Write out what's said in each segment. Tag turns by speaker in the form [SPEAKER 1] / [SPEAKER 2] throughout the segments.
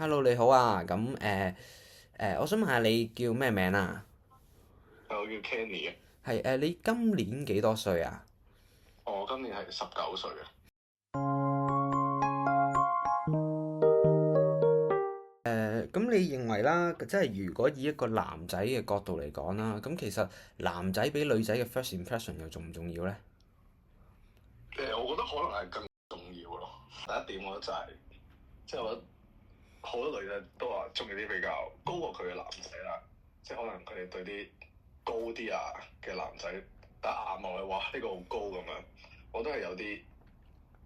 [SPEAKER 1] Hello，你好啊。我想問下你叫咩名啊？
[SPEAKER 2] 我叫 Kenny 嘅，
[SPEAKER 1] 你今年幾多歲啊？
[SPEAKER 2] 我今年係19歲嘅。
[SPEAKER 1] 咁你認為啦，即係如果以一個男仔嘅角度嚟講啦，咁其實男仔比女仔嘅 first impression 又重唔重要呢？
[SPEAKER 2] 我覺得可能係更重要咯。第一點，我覺得就係、即係我覺得好多女仔都話中意啲比較高過佢嘅男仔啦。即係可能佢哋對啲高啲啊嘅男仔打眼望去，哇呢個好高咁樣。我都係有啲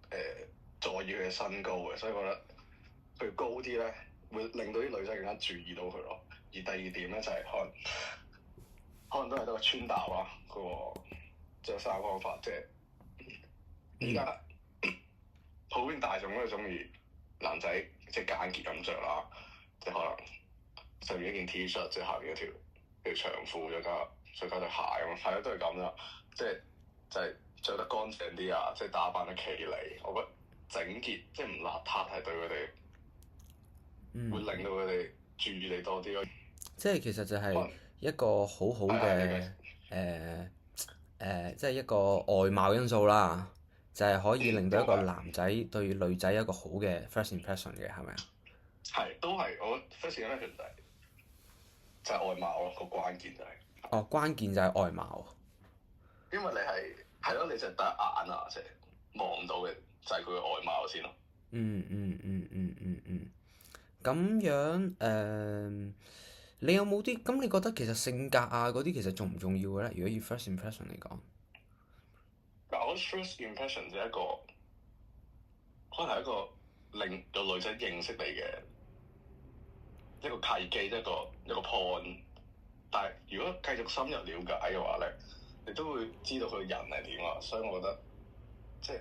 [SPEAKER 2] 在意佢嘅身高嘅，所以我覺得佢高啲咧，會令到啲女仔更加注意到佢咯。而第二點咧就係、可能都係得個穿搭啦，嗰個着衫方法，即係依
[SPEAKER 1] 嗯
[SPEAKER 2] 家普遍大眾都係中意男仔即係簡潔咁着啦，即係可能上面一件 T 恤，即係下面一條長褲，再加對鞋咁，係咯，都係咁啦。即係就係着得乾淨啲啊，即係打扮得企理。我覺得整潔即係唔邋遢係對佢哋會
[SPEAKER 1] 嗯，
[SPEAKER 2] 令到佢哋注意你多啲咯。
[SPEAKER 1] 即係其實就係
[SPEAKER 2] 可能
[SPEAKER 1] 一個好好
[SPEAKER 2] 係係你嘅
[SPEAKER 1] 嘅誒即係一個外貌因素啦，就係可以令到一個
[SPEAKER 2] 都係
[SPEAKER 1] 男仔對女仔一個好嘅 first impression 嘅，係咪啊？
[SPEAKER 2] 都係我覺得 first impression 就係外貌咯，個關鍵就係、
[SPEAKER 1] 哦，關鍵就係外貌。
[SPEAKER 2] 因為你係咯，你就第一眼啊，即係望到嘅就係佢嘅外貌先咯。
[SPEAKER 1] 嗯。咁樣你有冇啲咁？你覺得其實性格啊嗰啲其實重唔重要嘅咧？如果以 first impression 嚟講，
[SPEAKER 2] 嗱，我覺得 first impression 就係一個可能係一個令到女仔認識你嘅一個契機，一個 point。但係如果繼續深入了解嘅話咧，你都會知道佢人係點啊。所以我覺得即係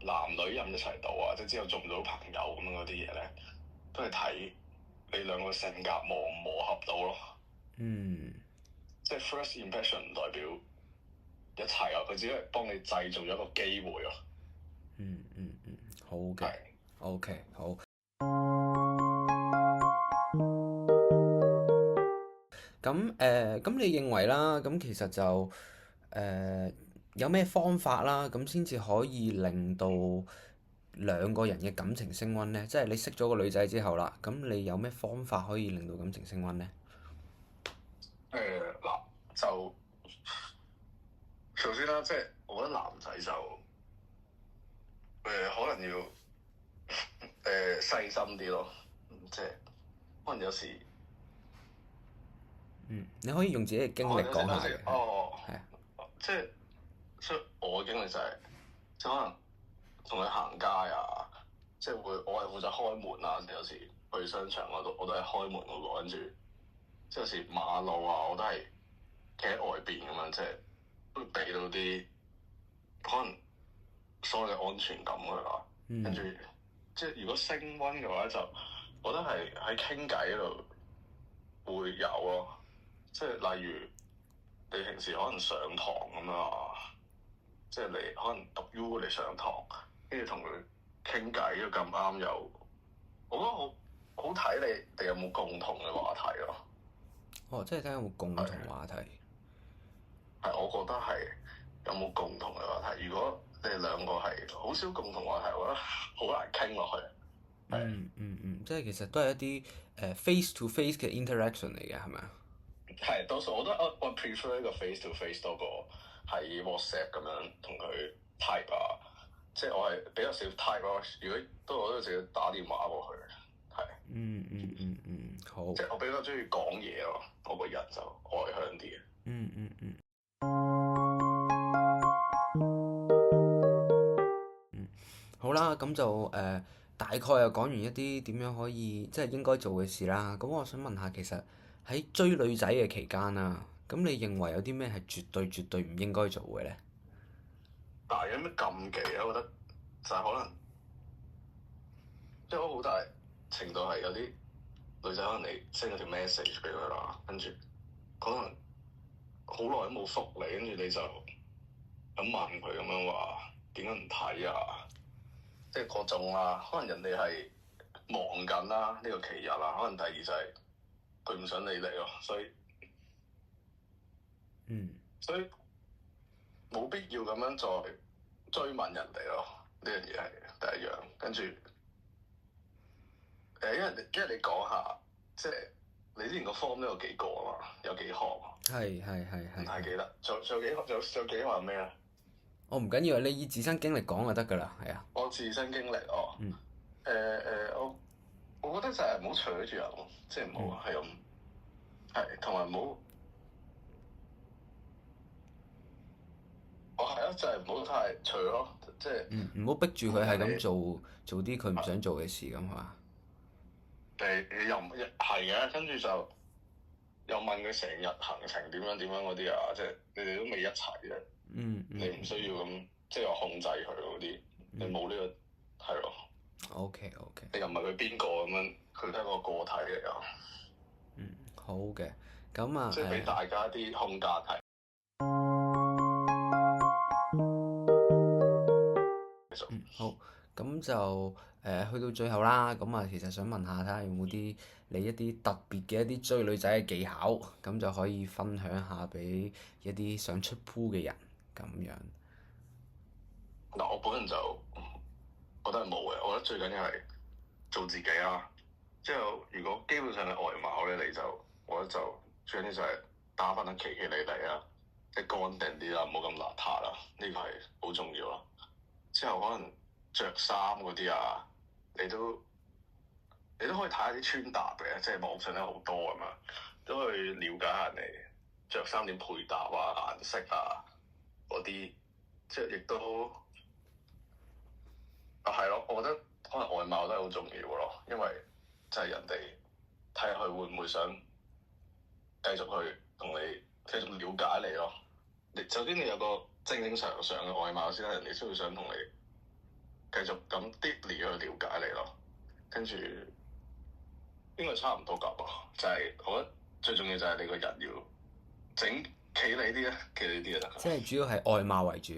[SPEAKER 2] 男女人一齊到啊，即係之後做唔到朋友咁樣嗰啲嘢咧，都係睇你兩個性格磨唔磨合到咯。
[SPEAKER 1] 嗯
[SPEAKER 2] 即係 first impression 唔代表一切啊，佢只係幫你製造咗一個機會咯。
[SPEAKER 1] 好嘅
[SPEAKER 2] 係
[SPEAKER 1] ，OK 好。咁你認為啦？咁其實就有咩方法啦？咁先至可以令到兩個人嘅感情升溫呢？即係你識咗個女仔之後啦，咁你有咩方法可以令到感情升溫呢？
[SPEAKER 2] 嗱，就首先啦，即係我覺得男仔就可能要細心啲咯。即係可能有時，
[SPEAKER 1] 你可以用自己嘅經歷
[SPEAKER 2] 可能有時
[SPEAKER 1] 講下嘅，係啊。
[SPEAKER 2] 即係所以我嘅經歷就係、即係可能同佢行街啊，即係我係負責開門啊。有時去商場我都係開門嗰個，跟住即係有時馬路啊，我都係企喺外邊咁樣，即係都會俾到啲可能所謂嘅安全感佢啦。跟住即係如果升溫嘅話，就我覺得係喺傾偈嗰度會有咯。即係例如你平時可能上堂咁樣啊，即係你可能讀 U 嚟上堂，跟住同佢傾偈，咁啱又，我覺得好睇你哋有冇共同嘅話題咯。
[SPEAKER 1] 哦，即係睇下有冇共同
[SPEAKER 2] 係
[SPEAKER 1] 話題。
[SPEAKER 2] 係，我覺得係有冇共同嘅話題。如果你哋兩個係好少共同話題，我覺得好難傾落去。係
[SPEAKER 1] 即係其實都係一啲face to face 嘅 interaction 嚟嘅，係咪啊？
[SPEAKER 2] 係，多數我覺得我 prefer 一個 face to face 多過喺 WhatsApp 咁樣同佢 type 啊。即係我係比較少 type 咯。如果我都直接打電話過去。係
[SPEAKER 1] 好。
[SPEAKER 2] 即係我比較中意講嘢咯。我個人就外向啲嘅。
[SPEAKER 1] 嗯嗯嗯好啦，咁就大概又講完一啲點樣可以即係應該做嘅事啦。咁我想問下，其實喺追女仔嘅期間啊，咁你認為有啲咩係絕對唔應該做嘅呢？
[SPEAKER 2] 但係有咩禁忌咧？我覺得就係可能即係好大程度係有啲女仔可能你 send 咗條 message 俾佢啦，跟住可能好耐都冇覆你，跟住你就咁問佢咁樣話點解唔睇啊？即係嗰種啊，可能人哋係忙緊啦，呢個其一啦。可能第二就係佢唔想理你咯，
[SPEAKER 1] 嗯
[SPEAKER 2] 所以冇必要咁樣再追問人哋咯。呢樣嘢係第一樣，跟住因為你講下，即係你之前個 form 都有幾個啊嘛，有幾項啊？唔太記得，仲有幾項？仲有幾項係咩啊？
[SPEAKER 1] 我唔緊要，你以自身經歷講就得㗎啦，係啊。
[SPEAKER 2] 我自身經歷哦。
[SPEAKER 1] 嗯
[SPEAKER 2] 我覺得就係唔好扯住人咯，即係唔好係咁，係同埋唔好，我係咯，就係唔好太扯咯，即係
[SPEAKER 1] 唔好逼住佢係咁做啲佢唔想做嘅事咁係嘛？
[SPEAKER 2] 你又唔係嘅，跟住就又問佢成日行程點樣嗰啲啊，即係你哋都未一齊嘅，你唔需要咁即係話控制佢嗰啲，你冇呢個係咯。
[SPEAKER 1] OK，
[SPEAKER 2] 你又唔係佢邊個咁樣，佢都係一個個體嚟㗎。
[SPEAKER 1] 好嘅，咁啊
[SPEAKER 2] 即係俾大家啲空間係。
[SPEAKER 1] 好，咁就去到最後啦，咁啊其實想問下睇下有冇你一啲特別嘅一啲追女仔嘅技巧，咁就可以分享下俾一啲想出 pool 嘅人咁樣。
[SPEAKER 2] 嗱，我本人就覺得係冇嘅，我覺得最緊要係做自己啦。之後如果基本上嘅外貌咧，我覺得就最緊要就係打扮得企企理理啦，即係乾淨啲啦，唔好咁邋遢啦，呢個係好重要啦。之後可能着衫嗰啲啊，你都可以睇下啲穿搭嘅，即係網上咧好多咁嘛，都去了解下人哋着衫點配搭啊、顏色啊嗰啲，即係亦都係咯。我覺得可能外貌都係好重要咯，因為就係人哋睇下佢會唔會想繼續去同你繼續了解你咯。你首先你有個正正常常嘅外貌先啦，人哋先會想同你繼續咁 deeply 去了解你咯。跟住應該差唔多咁咯，就係我覺得最重要就係你個人要整企理啲啊，企理啲就得。
[SPEAKER 1] 即係主要係外貌為主。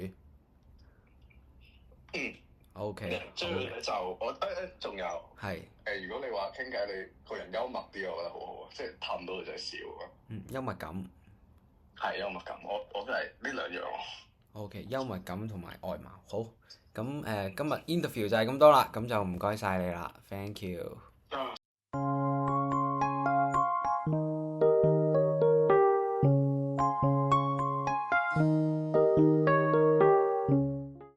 [SPEAKER 2] 嗯。
[SPEAKER 1] OK，
[SPEAKER 2] 最就我仲有
[SPEAKER 1] 係
[SPEAKER 2] 如果你話傾偈，你個人幽默啲，我覺得好好啊，即係氹到佢就係笑啊。
[SPEAKER 1] 幽默感。
[SPEAKER 2] 係幽默感，我都係呢兩樣咯。
[SPEAKER 1] OK，幽默感同埋外貌好。咁今日 interview 就係咁多啦，咁就唔該晒你啦，thank you。